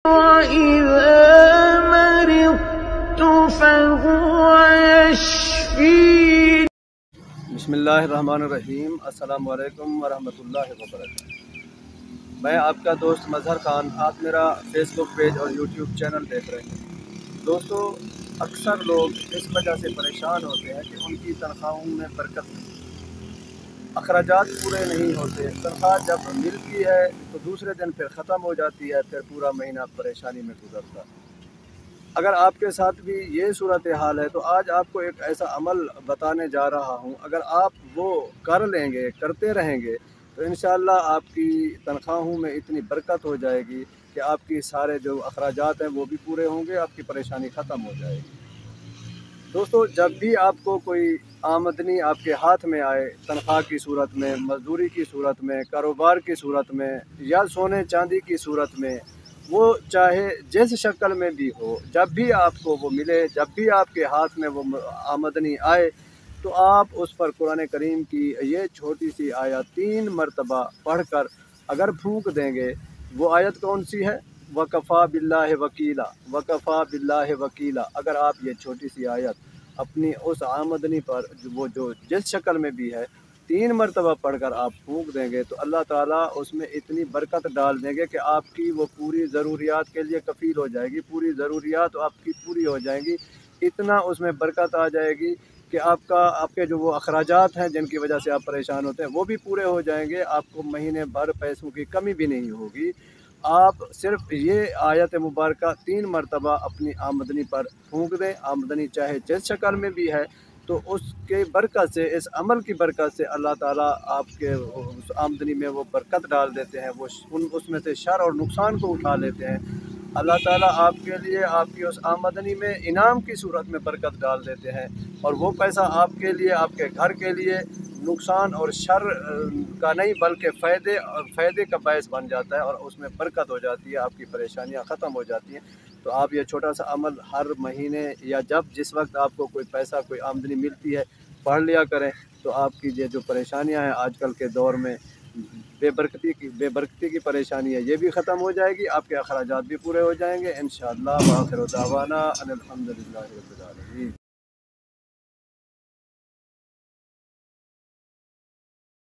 وَإِذَا مَرِضْتُ فَهُوَ يَشْفِينِ۔ بسم اللہ الرحمن الرحیم۔ السلام علیکم ورحمۃ اللہ وبرکاتہ۔ میں آپ کا دوست مظہر خان، آپ میرا فیس بک پیج اور یوٹیوب چینل دیکھ رہے ہیں۔ دوستو، اکثر لوگ اس وجہ سے پریشان ہوتے ہیں کہ ان کی تنخواہوں میں برکت نہیں، اخراجات پورے نہیں ہوتے۔ تنخواہ جب ملتی ہے تو دوسرے دن پھر ختم ہو جاتی ہے، پھر پورا مہینہ پریشانی میں گزرتا ہے۔ اگر آپ کے ساتھ بھی یہ صورتحال ہے تو آج آپ کو ایک ایسا عمل بتانے جا رہا ہوں، اگر آپ وہ کر لیں گے، کرتے رہیں گے تو انشاءاللہ آپ کی تنخواہوں میں اتنی برکت ہو جائے گی کہ آپ کی سارے جو اخراجات ہیں وہ بھی پورے ہوں گے، آپ کی پریشانی ختم ہو جائے گی۔ دوستو، جب بھی آپ کو کوئی آمدنی آپ کے ہاتھ میں آئے، تنخواہ کی صورت میں، مزدوری کی صورت میں، کاروبار کی صورت میں یا سونے چاندی کی صورت میں، وہ چاہے جس شکل میں بھی ہو، جب بھی آپ کو وہ ملے، جب بھی آپ کے ہاتھ میں وہ آمدنی آئے تو آپ اس پر قرآن کریم کی یہ چھوٹی سی آیت 3 مرتبہ پڑھ کر اگر پھونک دیں گے۔ وہ آیت کون سی ہے؟ وَكَفَى بِاللَّهِ وَكِيلًا، وَكَفَى بِاللَّهِ وَكِيلًا۔ اگر آپ یہ چھوٹی سی آیت اپنی اس آمدنی پر جو جس شکل میں بھی ہے 3 مرتبہ پڑھ کر آپ پھونک دیں گے تو اللہ تعالیٰ اس میں اتنی برکت ڈال دیں گے کہ آپ کی وہ پوری ضروریات کے لیے کفیل ہو جائے گی، پوری ضروریات آپ کی پوری ہو جائیں گی۔ اتنا اس میں برکت آ جائے گی کہ آپ کے جو وہ اخراجات ہیں جن کی وجہ سے آپ پریشان ہوتے ہیں وہ بھی پورے ہو جائیں گے، آپ کو مہینے بھر پیسوں کی کمی بھی نہیں ہوگی۔ آپ صرف یہ آیت مبارکہ 3 مرتبہ اپنی آمدنی پر پھونک دیں، آمدنی چاہے جس شکل میں بھی ہے، تو اس کے برکت سے، اس عمل کی برکت سے اللہ تعالیٰ آپ کے اس آمدنی میں وہ برکت ڈال دیتے ہیں، وہ اس میں سے شر اور نقصان کو اٹھا لیتے ہیں۔ اللہ تعالیٰ آپ کے لیے آپ کی اس آمدنی میں انعام کی صورت میں برکت ڈال دیتے ہیں، اور وہ پیسہ آپ کے لیے، آپ کے گھر کے لیے نقصان اور شر کا نہیں بلکہ فائدے کا باعث بن جاتا ہے، اور اس میں برکت ہو جاتی ہے، آپ کی پریشانیاں ختم ہو جاتی ہیں۔ تو آپ یہ چھوٹا سا عمل ہر مہینے یا جس وقت آپ کو کوئی پیسہ، کوئی آمدنی ملتی ہے پڑھ لیا کریں، تو آپ کی یہ جو پریشانیاں ہیں آج کل کے دور میں، بے برکتی کی پریشانی ہے، یہ بھی ختم ہو جائے گی، آپ کے اخراجات بھی پورے ہو جائیں گے انشاءاللہ۔ وآخر دعوانا ان الحمد للہ رب العالمین۔